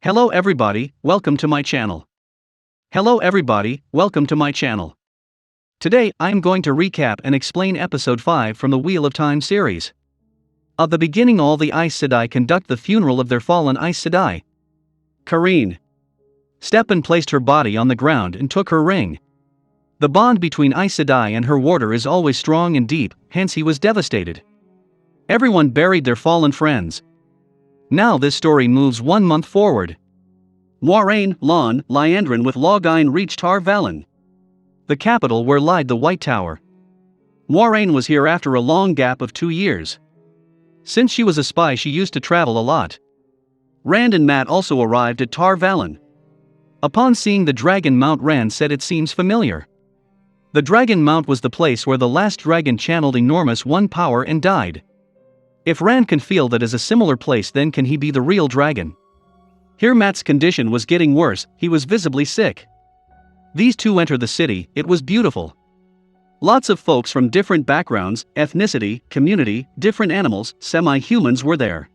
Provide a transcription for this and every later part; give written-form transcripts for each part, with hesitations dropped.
Hello everybody, welcome to my channel. Hello everybody, welcome to my channel. Today I am going to recap and explain episode 5 from the Wheel of Time series. At the beginning, all the Aes Sedai conduct the funeral of their fallen Aes Sedai. Kareen. Stepan placed her body on the ground and took her ring. The bond between Aes Sedai and her warder is always strong and deep, hence he was devastated. Everyone buried their fallen friends. Now this story moves 1 month forward. Moiraine, Lan, Liandrin with Logain reached Tar Valon, the capital where lied the White Tower. Moiraine was here after a long gap of 2 years. Since she was a spy, she used to travel a lot. Rand and Mat also arrived at Tar Valon. Upon seeing the dragon mount, Rand said it seems familiar. The dragon mount was the place where the last dragon channeled enormous one power and died. If Rand can feel that is a similar place, then can he be the real dragon? Here Mat's condition was getting worse, he was visibly sick. These two entered the city. It was beautiful. Lots of folks from different backgrounds, ethnicity, community, different animals, semi-humans were there.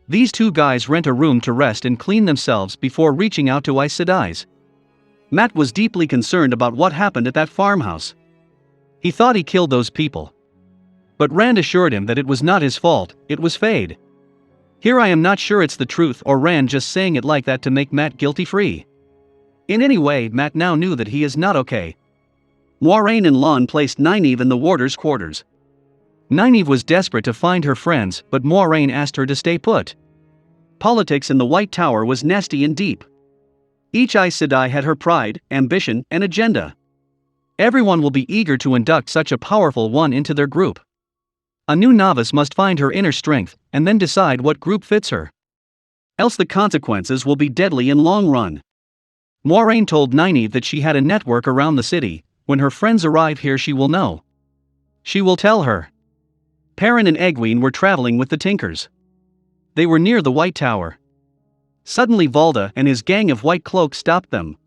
These two guys rent a room to rest and clean themselves before reaching out to Aes Sedai's. Mat was deeply concerned about what happened at that farmhouse. He thought he killed those people. But Rand assured him that it was not his fault, it was Fade. Here I am not sure it's the truth or Rand just saying it like that to make Mat guilty-free. In any way, Mat now knew that he is not okay. Moiraine and Lan placed Nynaeve in the warder's quarters. Nynaeve was desperate to find her friends, but Moiraine asked her to stay put. Politics in the White Tower was nasty and deep. Each Aes Sedai had her pride, ambition, and agenda. Everyone will be eager to induct such a powerful one into their group. A new novice must find her inner strength, and then decide what group fits her. Else the consequences will be deadly in long run. Moiraine told Nynaeve that she had a network around the city. When her friends arrive here, she will know. She will tell her. Perrin and Egwene were traveling with the Tinkers. They were near the White Tower. Suddenly Valda and his gang of white cloaks stopped them.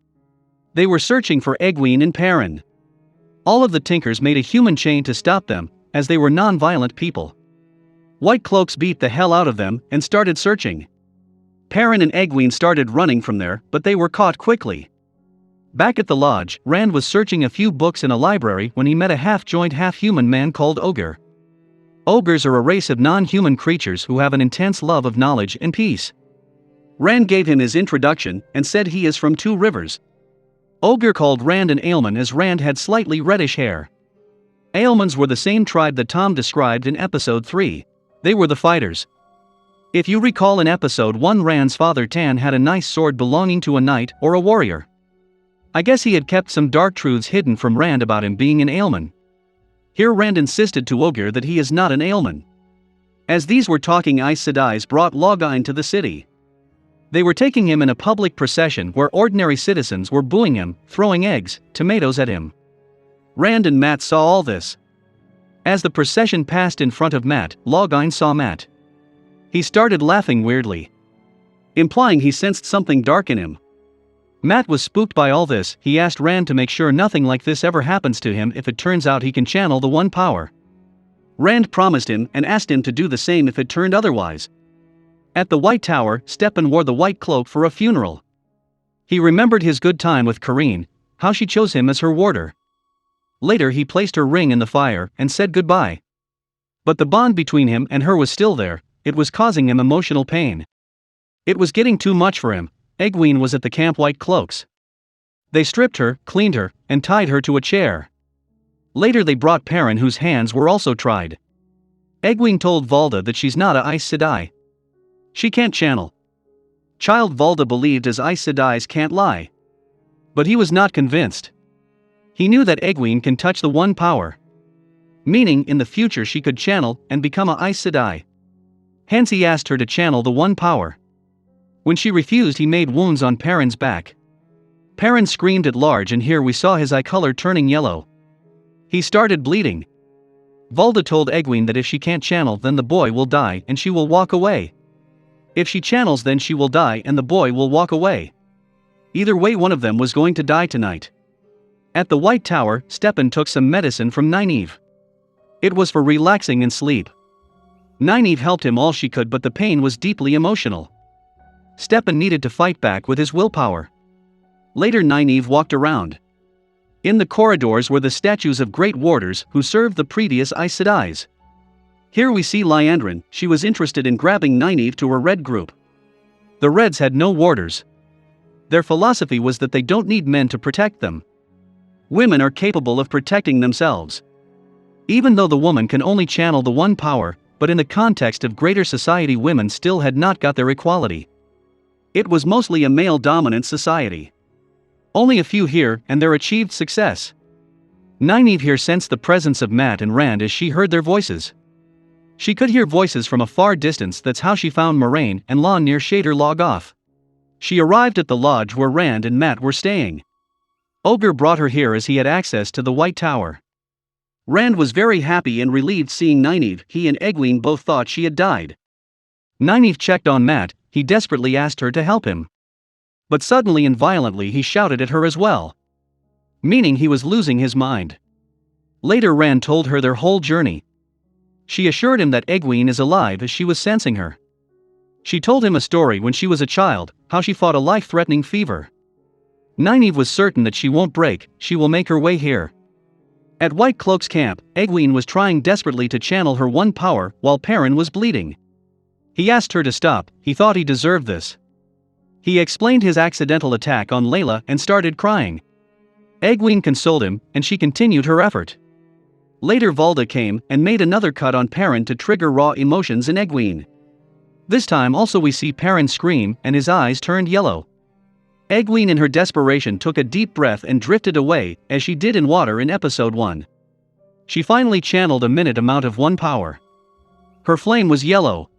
They were searching for Egwene and Perrin. All of the Tinkers made a human chain to stop them, as they were non-violent people. White cloaks beat the hell out of them and started searching. Perrin and Egwene started running from there, but they were caught quickly. Back at the lodge, Rand was searching a few books in a library when he met a half-joined, half-human man called Ogre. Ogres are a race of non-human creatures who have an intense love of knowledge and peace. Rand gave him his introduction and said he is from Two Rivers. Ogre called Rand an Ailman as Rand had slightly reddish hair. Ailmans were the same tribe that Tom described in episode 3. They were the fighters. If you recall in episode 1, Rand's father Tan had a nice sword belonging to a knight or a warrior. I guess he had kept some dark truths hidden from Rand about him being an Ailman. Here Rand insisted to Ogre that he is not an Ailman. As these were talking, Aes Sedai's brought Logain to the city. They were taking him in a public procession where ordinary citizens were booing him, throwing eggs, tomatoes at him. Rand and Mat saw all this. As the procession passed in front of Mat, Logain saw Mat. He started laughing weirdly, implying he sensed something dark in him. Mat was spooked by all this. He asked Rand to make sure nothing like this ever happens to him if it turns out he can channel the one power. Rand promised him and asked him to do the same if it turned otherwise. At the White Tower, Stepan wore the white cloak for a funeral. He remembered his good time with Kareen, how she chose him as her warder. Later he placed her ring in the fire and said goodbye. But the bond between him and her was still there. It was causing him emotional pain. It was getting too much for him. Egwene was at the camp White Cloaks. They stripped her, cleaned her, and tied her to a chair. Later they brought Perrin, whose hands were also tried. Egwene told Valda that she's not a Aes Sedai. She can't channel. Child Valda believed as Aes Sedai's can't lie. But he was not convinced. He knew that Egwene can touch the one power. Meaning in the future she could channel and become a Aes Sedai. Hence he asked her to channel the one power. When she refused, he made wounds on Perrin's back. Perrin screamed at large, and here we saw his eye color turning yellow. He started bleeding. Valda told Egwene that if she can't channel, then the boy will die and she will walk away. If she channels, then she will die and the boy will walk away. Either way, one of them was going to die tonight. At the White Tower, Stepan took some medicine from Nynaeve. It was for relaxing and sleep. Nynaeve helped him all she could, but the pain was deeply emotional. Stepan needed to fight back with his willpower. Later Nynaeve walked around. In the corridors were the statues of great warders who served the previous Aes Sedais. Here we see Liandrin. She was interested in grabbing Nynaeve to her Red group. The Reds had no warders. Their philosophy was that they don't need men to protect them. Women are capable of protecting themselves. Even though the woman can only channel the one power, but in the context of greater society women still had not got their equality. It was mostly a male-dominant society. Only a few here and there achieved success. Nynaeve here sensed the presence of Mat and Rand as she heard their voices. She could hear voices from a far distance. That's how she found Moraine and Lon near Shader Log Off. She arrived at the lodge where Rand and Mat were staying. Ogre brought her here as he had access to the White Tower. Rand was very happy and relieved seeing Nynaeve. He and Egwene both thought she had died. Nynaeve checked on Mat. He desperately asked her to help him. But suddenly and violently he shouted at her as well. Meaning he was losing his mind. Later Rand told her their whole journey. She assured him that Egwene is alive as she was sensing her. She told him a story when she was a child, how she fought a life-threatening fever. Nynaeve was certain that she won't break, she will make her way here. At White Cloak's camp, Egwene was trying desperately to channel her one power while Perrin was bleeding. He asked her to stop. He thought he deserved this. He explained his accidental attack on Layla and started crying. Egwene consoled him, and she continued her effort. Later Valda came and made another cut on Perrin to trigger raw emotions in Egwene. This time also we see Perrin scream and his eyes turned yellow. Egwene in her desperation took a deep breath and drifted away, as she did in Water in episode 1. She finally channeled a minute amount of one power. Her flame was yellow.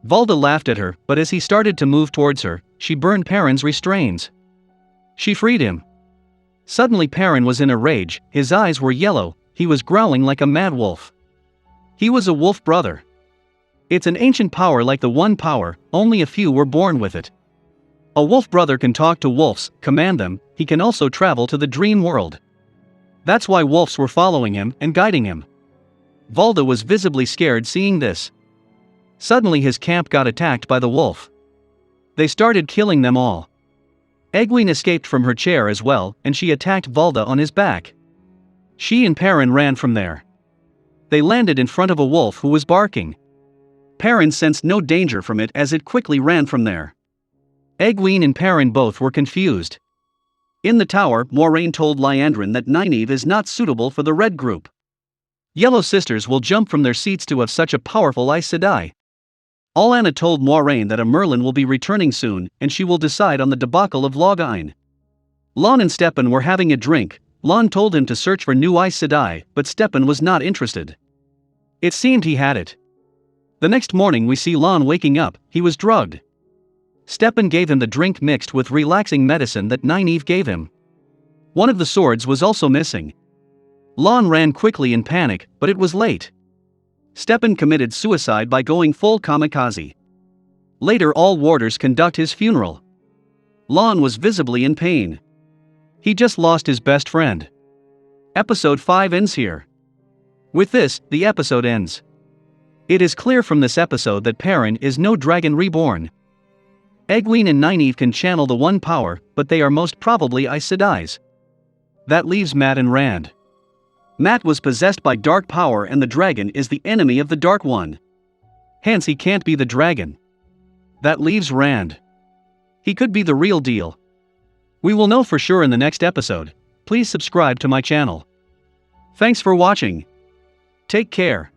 Valda laughed at her, but as he started to move towards her, she burned Perrin's restraints. She freed him. Suddenly Perrin was in a rage, his eyes were yellow, he was growling like a mad wolf. He was a wolf brother. It's an ancient power like the one power, only a few were born with it. A wolf brother can talk to wolves, command them, he can also travel to the dream world. That's why wolves were following him and guiding him. Valda was visibly scared seeing this. Suddenly his camp got attacked by the wolf. They started killing them all. Egwene escaped from her chair as well, and she attacked Valda on his back. She and Perrin ran from there. They landed in front of a wolf who was barking. Perrin sensed no danger from it as it quickly ran from there. Egwene and Perrin both were confused. In the tower, Moraine told Liandrin that Nynaeve is not suitable for the Red group. Yellow sisters will jump from their seats to have such a powerful Aes Sedai. Olenna told Moraine that a Merlin will be returning soon, and she will decide on the debacle of Loghain. Lon and Stepan were having a drink. Lon told him to search for new Aes Sedai, but Stepan was not interested. It seemed he had it. The next morning we see Lon waking up, he was drugged. Stepan gave him the drink mixed with relaxing medicine that Nynaeve gave him. One of the swords was also missing. Lon ran quickly in panic, but it was late. Stepan committed suicide by going full kamikaze. Later all warders conduct his funeral. Lon was visibly in pain. He just lost his best friend. Episode 5 ends here. With this, the episode ends. It is clear from this episode that Perrin is no dragon reborn. Egwene and Nynaeve can channel the one power, but they are most probably Aes Sedais. That leaves Mat and Rand. Mat was possessed by dark power and the dragon is the enemy of the Dark One. Hence he can't be the dragon. That leaves Rand. He could be the real deal. We will know for sure in the next episode. Please subscribe to my channel. Thanks for watching. Take care.